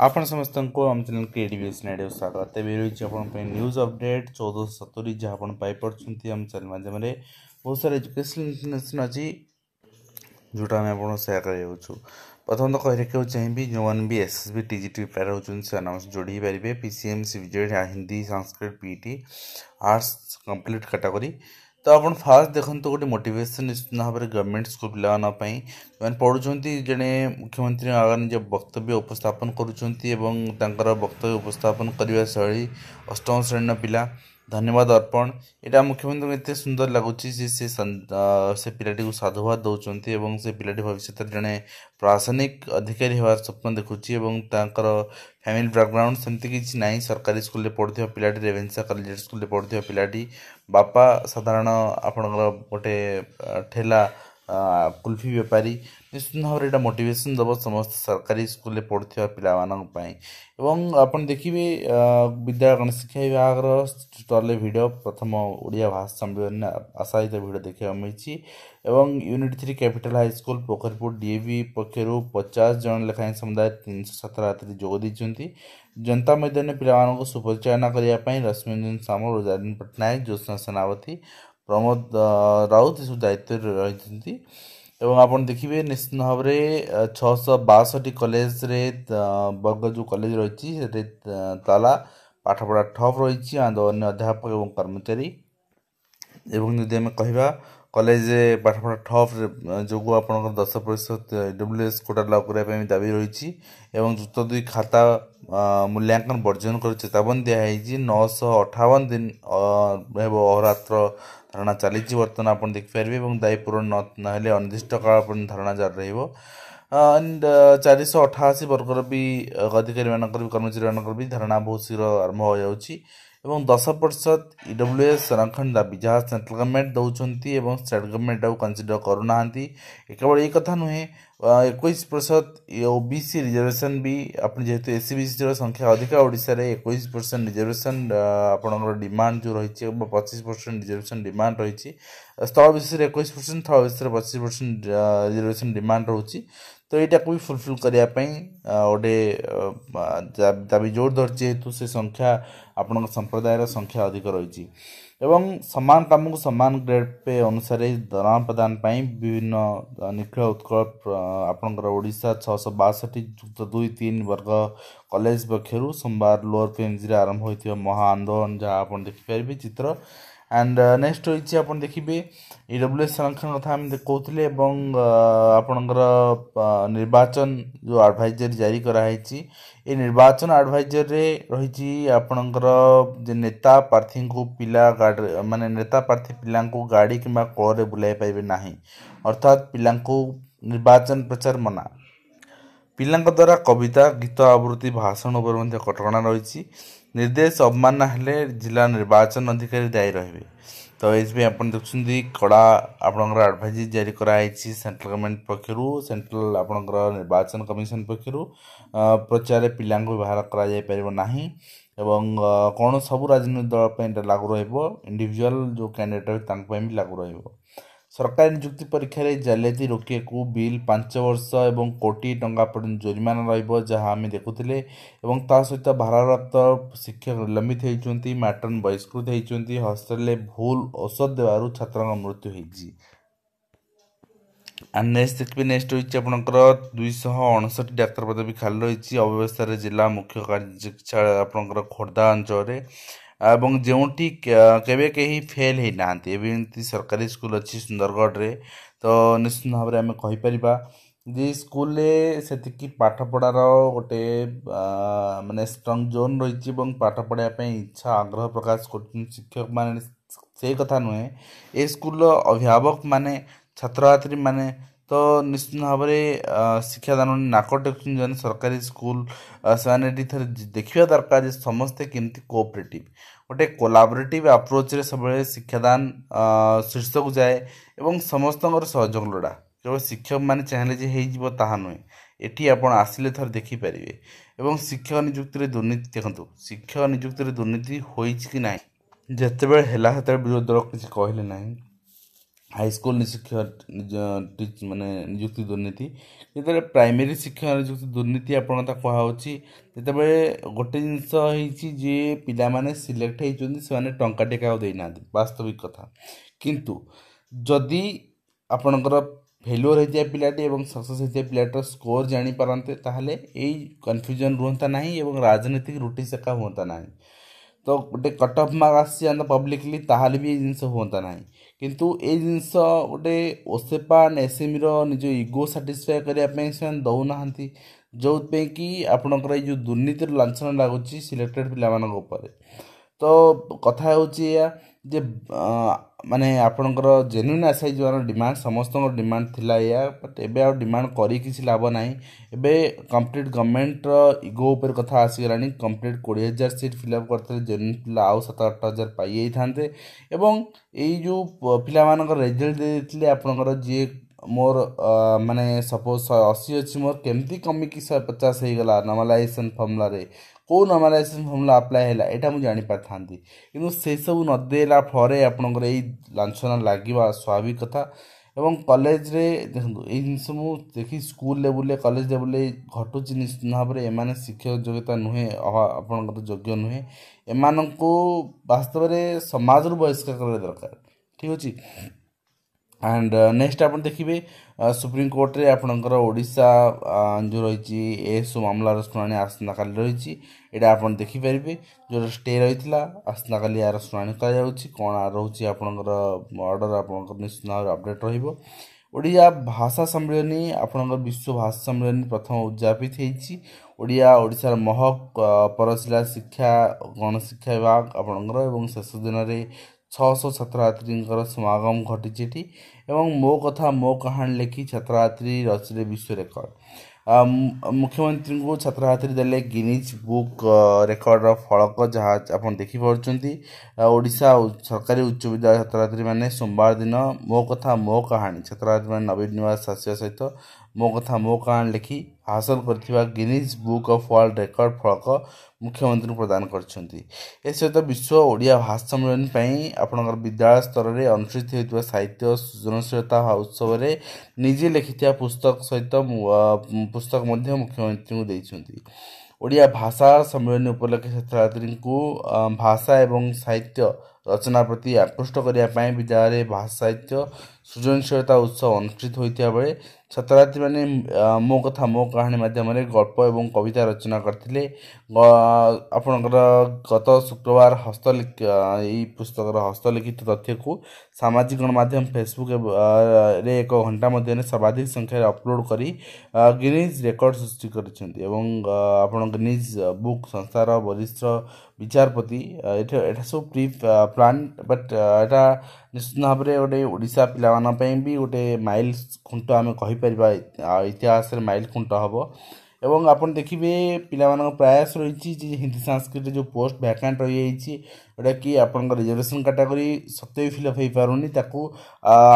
आपण समस्त आम चैनल के एडीबीएस नाइड स्वागत तेज रही आप न्यूज अपडेट 1470 जहाँ आप पाई आम चैनल माध्यम बहुत सारा एजुकेशनल इनफर्मेशन अच्छी जोटा आम आप सेयार कर प्रथम तो कही रखा चाहिए जो मैंने भी एसएसबी टीजीटी प्रिपेयर होती से अनाउंस जोड़ी पारे PCM CBZ Hindi Sanskrit PT arts complete category तो आप फास्ट देखते गोटे मोटिवेशन निश्चित भाव में गवर्नमेंट स्कूल पाई जो पढ़ुंट जड़े मुख्यमंत्री आगे निज वक्तव्य उपस्थापन कर वक्तव्य उपस्थापन करने शैली अष्टम श्रेणी पिला धन्यवाद अर्पण यहाँ मुख्यमंत्री को एत सुंदर लगुच से पिलाटी को साधुवाद दौरान से पिलाटी भविष्य जड़े प्रशासनिक अधिकारी होवार स्वप्न देखुची फैमिली बैकग्राउंड सेमती किसी ना सरकारी स्कूल पढ़ुवा पिलाटी रेवेन्सा कॉलेज स्कूल पढ़ुवा पिलाटी बापा साधारण आपणकर गोटे ठेला कुल्फी बेपारी निश्चित भाव में मोटिवेशन दब समस्त सरकारी स्कूल पढ़ुवा पाई आप देखिए विद्यालय गणेश शिक्षा विभाग स्टल भिड प्रथम ओडिया भाषा सम्मेलन आशायित भिड देखा मिली unit 3 capital high school Pokharpur DAV पक्षर 50 जन लेखाएं समुदाय 307 रात्रि जोग जनता मैदान में पिला सुपरिचालना करने रश्मिरंजन सामल रोजारिन पट्टनायक ज्योत्सना सेनापति प्रमोद राउत सब दायित्व रही आप देखिए निश्चित भाव में 662 कॉलेज वर्ग जो कॉलेज रही ताला पाठपढ़ा ठप रही अन्य अध्यापक और कर्मचारी एवं जदि आम कह कॉलेज पाठपढ़ा ठप जो आप 10% डब्ल्यूएस कोटा लागू करने दाबी रही जुक्त 2 खाता मूल्यांकन वर्जन कर चेतावनी दिखाई 958 दिन अहोरात्र धारणा चली बर्तमान आप देखिपारे दायी पूरण नहले अनिर्दिष्ट काल धारणा जारी एंड 488 वर्गर भी अधिकारी मानकर कर्मचारी मानकर भी धारणा बहुत शीघ्र आरंभ हो जाऊँगी 10% ईडब्ल्यूएस संरक्षण दाबी जहाँ सेंट्रल गवर्नमेंट दौरान स्टेट गवर्नमेंट कनसीडर करूना केवल ये कथा नुहे 21% ओबीसी रिजर्वेशन भी अपनी जेहेतु एससीबीसी संख्या अधिक ओडिशा रे 21% रिजर्वेशन आपणकर डिमांड जो रही 25% रिजर्वेशन डिमांड रही स्थल विशेष 21% स्थल विशेष 25% रिजर्वेशन डिमांड रोचे तो यहाँ को भी फुलफिल करने गोटे दाबी जोर धर जेहेतु से संख्या आपण संप्रदायर संख्या अधिक रही सामान काम को सामान ग्रेड पे अनुसार दरमा प्रदान विभिन्न निखिल उत्कल आपणकर ओडिशा 662 जुक्त 2-3 वर्ग कॉलेज पक्षर सोमवार लोअर पीएमजी आरंभ होता महा आंदोलन जहाँ आप देखिपारे चित्र एंड नेक्स्ट रही आप देखिए ईडब्ल्यूएस संरक्षण कथा आम कहते आपणकर निर्वाचन जो एडवाइजरी जारी कराई ये निर्वाचन एडवाइजर रही आपणकर नेता प्रार्थी को पिला गाड़ी माने नेता प्रार्थी पिला गाड़ी कि कल बुलाई पारे ना अर्थात पिला निर्वाचन प्रचार मना पिला द्वारा कविता गीत आवृत्ति भाषण उपर कटकणा रही निर्देश अवमानना हेले जिला निर्वाचन अधिकारी दायी रहे तो ये आप देखुं कड़ा आपंकर एडभाइजरी जारी कराई सेंट्रल गवर्नमेंट पक्षर सेंट्रल आपंकर निर्वाचन कमिशन पक्षर प्रचार पिला व्यवहार करना कौन सब राजनीतिक दल लागू इंडिविजुअल जो कैंडिडेट भी लागू रही सरकारी नियुक्ति परीक्षा जालियाती रोकने बिल 5 वर्ष और कोटी टंका पर्यटन जोरिमाना रहा आम देखुले सहित भारप्राप्त शिक्षक निलंबित होती मैट्रन बहिष्कृत होती हस्पिटाल भूल औषध देवार छात्र मृत्यु होती नेक्स्ट देखिए नेक्स्ट रही आपंकर 259 डाक्तर पद भी खाली रही अव्यवस्था जिला मुख्य चिकित्सालय आपंकर खोर्धा अंचल एवं जोटी केवे कहीं फेल होना एमती सरकारी स्कूल अच्छी सुंदरगढ़ रे तो निश्चित भाव में आम कहीपर जे स्कूल से पाठपढ़ार गोटे माने स्ट्रंग जोन रही पाठ पढ़ाई इच्छा आग्रह प्रकाश कर शिक्षक माने से कथा नुहे ए स्कूल अभिभावक माने छात्र छात्री माने तो निश्चित भाव में शिक्षादान नाक टेकुन सरकारी स्कूल से देखा दरकार समस्ते केमती कोऑपरेटिव गोटे कोलाबोरेटिव अप्रोच रे सब शिक्षादान शीर्ष को जाए और समस्त सहयोग लोड़ा केवल शिक्षक मैंने चाहिए ताहा नुहे एटी आप आसिले थर देखिपारे और शिक्षक नियुक्ति दुर्नीति देखो शिक्षक नियुक्ति दुर्नीति हो कि ना जिते बड़े विरोधी दल किसी कहले ना ହାଇସ୍କୁଲ ଶିକ୍ଷକ ମାନେ ନିଯୁକ୍ତି ଦୁର୍ନୀତି, ଯେତେବେଳେ ପ୍ରାଇମେରୀ ଶିକ୍ଷକ ନିଯୁକ୍ତି ଦୁର୍ନୀତି ଆପଣ ତାକୁ କୁହାହେଉଛି ଯେତେବେଳେ ଗୋଟେ ଜିନିଷ ହେଇଛି ଯେ ପିଲାମାନେ ସିଲେକ୍ଟ ହେଇଛନ୍ତି ସେମାନେ ଟଙ୍କା ଟେକାକୁ ଦେଇନାହାନ୍ତି, ବାସ୍ତବିକ କଥା। କିନ୍ତୁ ଯଦି ଆପଣଙ୍କର ଫେଲୁଅର ହେଇଥିବା ପିଲାଟି ଏବଂ ସକ୍ସେସ୍ ହେଇଥିବା ପିଲାଟିର ସ୍କୋର ଜାଣିପାରନ୍ତେ ତାହେଲେ ଏଇ କନଫ୍ୟୁଜନ୍ ରୁହନ୍ତା ନାହିଁ ଏବଂ ରାଜନୈତିକ ରୁଟି ସେକା ହୁଅନ୍ତା ନାହିଁ। ତ ଗୋଟେ କଟ୍ ଅଫ୍ ମାର୍କ ଆସିଯାଆନ୍ତା ପବ୍ଲିକଲି ତାହେଲେ ବି ଏଇ ଜିନିଷ ହୁଅନ୍ତା ନାହିଁ। କିନ୍ତୁ ଏଇ ଜିନିଷ ଗୋଟେ ଓସେପା ଏସ୍ଏମ୍ଇର ନିଜ ଇଗୋ ସାଟିସ୍ଫାଏ କରିବା ପାଇଁ ସେମାନେ ଦେଉନାହାନ୍ତି, ଯେଉଁଥିପାଇଁ କି ଆପଣଙ୍କର ଏଇ ଯେଉଁ ଦୁର୍ନୀତିର ଲାଞ୍ଛନ ଲାଗୁଛି ସିଲେକ୍ଟେଡ଼ ପିଲାମାନଙ୍କ ଉପରେ। ତ କଥା ହେଉଛି ଏଇଆ ଯେ ମାନେ ଆପଣଙ୍କର ଜେନ୍ୟୁନ୍ ଆସାଇ ଯେଉଁମାନଙ୍କ ଡିମାଣ୍ଡ, ସମସ୍ତଙ୍କର ଡିମାଣ୍ଡ ଥିଲା ଏଇଆ, ବଟ୍ ଏବେ ଆଉ ଡିମାଣ୍ଡ କରି କିଛି ଲାଭ ନାହିଁ। ଏବେ କମ୍ପ୍ଲିଟ୍ ଗଭର୍ଣ୍ଣମେଣ୍ଟର ଇଗୋ ଉପରେ କଥା ଆସିଗଲାଣି। କମ୍ପ୍ଲିଟ୍ 20,000 ସିଟ୍ ଫିଲ୍ଅପ୍ କରିଥିଲେ ଜେନ୍ୟୁନ୍ ପିଲା ଆଉ 7-8 ହଜାର ପାଇଯାଇଥାନ୍ତେ। ଏବଂ ଏଇ ଯେଉଁ ପିଲାମାନଙ୍କର ରେଜଲ୍ଟ ଦେଇଥିଲେ ଆପଣଙ୍କର ଯିଏ ମୋର ମାନେ ସପୋଜ 180 ଅଛି, ମୋର କେମିତି କମିକି 150 ହେଇଗଲା ନର୍ମାଲାଇଜେସନ୍ ଫର୍ମୁଲାରେ, କେଉଁ ନର୍ମାଲାଇଜେସନ୍ ଫର୍ମୁଲା ଆପ୍ଲାଏ ହେଲା ଏଇଟା ମୁଁ ଜାଣିପାରିଥାନ୍ତି। କିନ୍ତୁ ସେସବୁ ନଦେଲା ଫଳରେ ଆପଣଙ୍କର ଏଇ ଲାଞ୍ଛନ ଲାଗିବା ସ୍ୱାଭାବିକ କଥା। ଏବଂ କଲେଜରେ ଦେଖନ୍ତୁ ଏଇ ଜିନିଷ ମୁଁ ଦେଖି ସ୍କୁଲ ଲେବୁଲରେ କଲେଜ ଲେବୁଲରେ ଘଟୁଛି ନିଶ୍ଚିତ ଭାବରେ। ଏମାନେ ଶିକ୍ଷକ ଯୋଗ୍ୟତା ନୁହେଁ, ଆପଣଙ୍କର ଯୋଗ୍ୟ ନୁହେଁ, ଏମାନଙ୍କୁ ବାସ୍ତବରେ ସମାଜରୁ ବହିଷ୍କାର କରିବା ଦରକାର। ଠିକ୍ ଅଛି। ଆଣ୍ଡ ନେକ୍ସଟ ଆପଣ ଦେଖିବେ ସୁପ୍ରିମକୋର୍ଟରେ ଆପଣଙ୍କର ଓଡ଼ିଶା ଯେଉଁ ରହିଛି ଏସବୁ ମାମଲାର ଶୁଣାଣି ଆସନ୍ତାକାଲି ରହିଛି। ଏଇଟା ଆପଣ ଦେଖିପାରିବେ ଯେଉଁଟା ଷ୍ଟେ ରହିଥିଲା ଆସନ୍ତାକାଲି ଏହାର ଶୁଣାଣି କରାଯାଉଛି। କ'ଣ ରହୁଛି ଆପଣଙ୍କର ଅର୍ଡ଼ର ଆପଣଙ୍କର ନିଶ୍ଚିତ ଭାବରେ ଅପଡ଼େଟ୍ ରହିବ। ଓଡ଼ିଆ ଭାଷା ସମ୍ମିଳନୀ ଆପଣଙ୍କର ବିଶ୍ୱ ଭାଷା ସମ୍ମିଳନୀ ପ୍ରଥମ ଉଦଯାପିତ ହେଇଛି। ଓଡ଼ିଶାର ମହକ ପରଶିଲା ଶିକ୍ଷା ଗଣଶିକ୍ଷା ବିଭାଗ ଆପଣଙ୍କର ଏବଂ ଶେଷ ଦିନରେ 600 ଛାତ୍ରଛାତ୍ରୀଙ୍କର ସମାଗମ ଘଟିଛି ଏଠି। ଏବଂ ମୋ କଥା ମୋ କାହାଣୀ ଲେଖି ଛାତ୍ରଛାତ୍ରୀ ରଚିଲେ ବିଶ୍ୱ ରେକର୍ଡ଼। ମୁଖ୍ୟମନ୍ତ୍ରୀଙ୍କୁ ଛାତ୍ରଛାତ୍ରୀ ଦେଲେ ଗିନିଜ୍ ବୁକ୍ ରେକର୍ଡ଼ର ଫଳକ, ଯାହା ଆପଣ ଦେଖିପାରୁଛନ୍ତି। ଓଡ଼ିଶା ସରକାରୀ ଉଚ୍ଚ ବିଦ୍ୟାଳୟ ଛାତ୍ରଛାତ୍ରୀମାନେ ସୋମବାର ଦିନ ମୋ କଥା ମୋ କାହାଣୀ ଛାତ୍ରଛାତ୍ରୀମାନେ ନବୀନ ନିବାସ ଆସିବା ସହିତ ମୋ କଥା ମୋ କାହାଣୀ ଲେଖି ହାସଲ କରିଥିବା Guinness book of world record ଫଳକ ମୁଖ୍ୟମନ୍ତ୍ରୀଙ୍କୁ ପ୍ରଦାନ କରିଛନ୍ତି। ଏସହିତ ବିଶ୍ୱ ଓଡ଼ିଆ ଭାଷା ସମ୍ମିଳନୀ ପାଇଁ ଆପଣଙ୍କର ବିଦ୍ୟାଳୟ ସ୍ତରରେ ଅନୁଷ୍ଠିତ ହେଉଥିବା ସାହିତ୍ୟ ସୃଜନଶୀଳତା ଉତ୍ସବରେ ନିଜେ ଲେଖିଥିବା ପୁସ୍ତକ ସହିତ ପୁସ୍ତକ ମଧ୍ୟ ମୁଖ୍ୟମନ୍ତ୍ରୀଙ୍କୁ ଦେଇଛନ୍ତି। ଓଡ଼ିଆ ଭାଷା ସମ୍ମିଳନୀ ଉପଲକ୍ଷେ ଛାତ୍ରଛାତ୍ରୀଙ୍କୁ ଭାଷା ଏବଂ ସାହିତ୍ୟ ରଚନା ପ୍ରତି ଆକୃଷ୍ଟ କରିବା ପାଇଁ ବିଦ୍ୟାଳୟରେ ଭାଷା ସାହିତ୍ୟ ସୃଜନଶୀଳତା ଉତ୍ସବ ଅନୁଷ୍ଠିତ ହୋଇଥିବା ବେଳେ ଛାତ୍ରଛାତ୍ରୀମାନେ ମୋ କଥା ମୋ କାହାଣୀ ମାଧ୍ୟମରେ ଗଳ୍ପ ଏବଂ କବିତା ରଚନା କରିଥିଲେ। ଆପଣଙ୍କର ଗତ ଶୁକ୍ରବାର ଏଇ ପୁସ୍ତକର ହସ୍ତଲିଖିତ ତଥ୍ୟକୁ ସାମାଜିକ ଗଣମାଧ୍ୟମ ଫେସବୁକରେ 1 ଘଣ୍ଟା ମଧ୍ୟରେ ସର୍ବାଧିକ ସଂଖ୍ୟାରେ ଅପଲୋଡ଼ କରି ଗିନିଜ୍ ରେକର୍ଡ଼ ସୃଷ୍ଟି କରିଛନ୍ତି। ଏବଂ ଆପଣ ଗିନିଜ୍ ବୁକ୍ ସଂସ୍ଥାର ବରିଷ୍ଠ ବିଚାରପତି ଏଟା ସବୁ ପ୍ରି ପ୍ଲାନ୍, ବଟ୍ ଏଟା ନିଶ୍ଚିତ ଭାବରେ ଗୋଟେ ଓଡ଼ିଶା ପିଲାମାନଙ୍କ ପାଇଁ ବି ଗୋଟେ ମାଇଲ ଖୁଣ୍ଟ ଆମେ କହିପାରିବା, ଇତିହାସରେ ମାଇଲ ଖୁଣ୍ଟ ହେବ। ଏବଂ ଆପଣ ଦେଖିବେ ପିଲାମାନଙ୍କ ପ୍ରୟାସ ରହିଛି ଯେ ହିନ୍ଦୀ ସଂସ୍କୃତରେ ଯେଉଁ ପୋଷ୍ଟ ଭ୍ୟାକାଣ୍ଟ ରହିଯାଇଛି ଯେଉଁଟାକି ଆପଣଙ୍କ ରିଜର୍ଭେସନ୍ କାଟାଗୋରୀ ସତ୍ୟ ବି ଫିଲ୍ଅପ୍ ହେଇପାରୁନି, ତାକୁ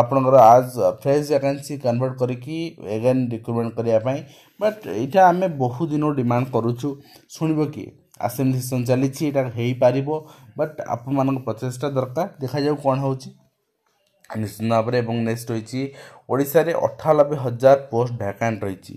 ଆପଣଙ୍କର ଆଜ୍ ଫ୍ରେଶ୍ ଭ୍ୟାକାନ୍ସି କନଭର୍ଟ କରିକି ଏଗେନ୍ ରିକ୍ରୁଟମେଣ୍ଟ କରିବା ପାଇଁ। ବଟ୍ ଏଇଟା ଆମେ ବହୁ ଦିନରୁ ଡିମାଣ୍ଡ କରୁଛୁ, ଶୁଣିବ କିଏ? ଆସେମ୍ବଲି ସେସନ୍ ଚାଲିଛି, ଏଇଟା ହେଇପାରିବ, ବଟ୍ ଆପଣମାନଙ୍କ ପ୍ରଚେଷ୍ଟା ଦରକାର। ଦେଖାଯାଉ କ'ଣ ହେଉଛି ନିଶ୍ଚିତ ଭାବରେ। ଏବଂ ନେକ୍ସଟ ରହିଛି ଓଡ଼ିଶାରେ 98,000 ପୋଷ୍ଟ ଭ୍ୟାକାଣ୍ଟ ରହିଛି।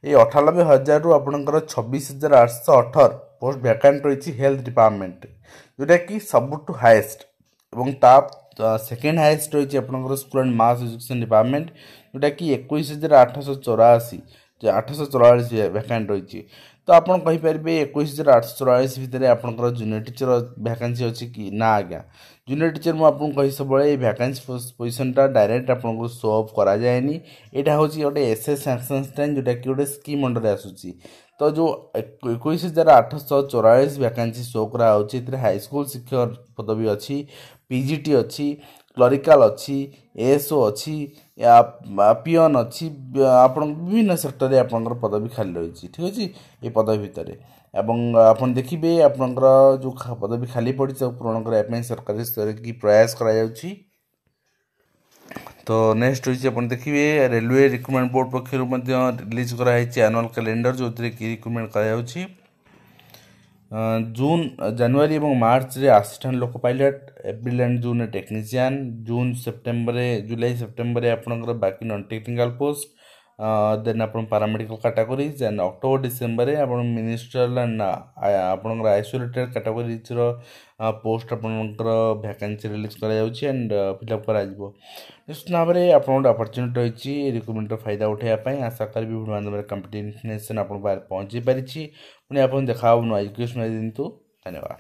ଏଇ 98,000ରୁ ଆପଣଙ୍କର 26,818 ପୋଷ୍ଟ ଭ୍ୟାକାଣ୍ଟ ରହିଛି ହେଲ୍ଥ ଡିପାର୍ଟମେଣ୍ଟରେ, ଯେଉଁଟାକି ସବୁଠୁ ହାଏଷ୍ଟ। ଏବଂ ତା ସେକେଣ୍ଡ ହାଏଷ୍ଟ ରହିଛି ଆପଣଙ୍କର school and mass education department, ଯେଉଁଟାକି 21,844 ଭ୍ୟାକାଣ୍ଟ ରହିଛି। ତ ଆପଣ କହିପାରିବେ 21,844 ଭିତରେ ଆପଣଙ୍କର ଜୁନିୟର ଟିଚର ଭ୍ୟାକାନ୍ସି ଅଛି କି? ନା ଆଜ୍ଞା, ଜୁନିୟର ଟିଚର ମୁଁ ଆପଣଙ୍କୁ କହି ସବୁବେଳେ ଏଇ ଭ୍ୟାକାନ୍ସି ପୋଜିସନଟା ଡାଇରେକ୍ଟ ଆପଣଙ୍କୁ ଶୋ ଅଫ୍ କରାଯାଏନି। ଏଇଟା ହେଉଛି ଗୋଟେ ଏସ୍ଏସ୍ ସାଙ୍ଗସନ୍ ଟାଇମ୍, ଯେଉଁଟାକି ଗୋଟେ ସ୍କିମ୍ ଅଣ୍ଡରରେ ଆସୁଛି। ତ ଯେଉଁ 21,844 ଭ୍ୟାକାନ୍ସି ଶୋ କରାହେଉଛି ଏଥିରେ ହାଇସ୍କୁଲ ଶିକ୍ଷକ ପଦବୀ ଅଛି, ପିଜିଟି ଅଛି, କ୍ଲରିକାଲ ଅଛି, ଏଏସ୍ଓ ଅଛି, ପିଅନ୍ ଅଛି, ଆପଣଙ୍କ ବିଭିନ୍ନ ସେକ୍ଟରରେ ଆପଣଙ୍କର ପଦବୀ ଖାଲି ରହିଛି। ଠିକ୍ ଅଛି ଏ ପଦବୀ ଭିତରେ। ଏବଂ ଆପଣ ଦେଖିବେ ଆପଣଙ୍କର ଯେଉଁ ପଦବୀ ଖାଲି ପଡ଼ିଛି ତାକୁ ପୂରଣ କରିବା ପାଇଁ ସରକାରୀ ସ୍ତରରେ କି ପ୍ରୟାସ କରାଯାଉଛି। ତ ନେକ୍ସଟ ରହିଛି ଆପଣ ଦେଖିବେ ରେଲୱେ ରିକ୍ରୁଟମେଣ୍ଟ ବୋର୍ଡ଼ ପକ୍ଷରୁ ମଧ୍ୟ ରିଲିଜ୍ କରାଯାଇଛି ଆନୁଆଲ୍ କ୍ୟାଲେଣ୍ଡର, ଯେଉଁଥିରେ କି ରିକ୍ରୁଟମେଣ୍ଟ କରାଯାଉଛି। जून जनवरी और मार्च रे assistant loco pilot, April and June technician, June September जुलाई सेप्टेम्बर आपंकर बाकी नॉन टेक्निकल पोस्ट, देन आप paramedical categories, then October December आप मिनिस्ट्रियल एंड आपंकर आइसोलेटेड कैटेगरीज पोस्ट आपंकर वैकेंसी रिलीज एंड फिलअप कर निश्चित भाव में आप अपरच्युनिटी रही रिक्रुटमेंट फायदा उठाई आशा करी भिडियो माध्यम कंपिटेशन आप पहुँची पारी पुणी आप देखा नुआ एजुकेशन दिन। धन्यवाद।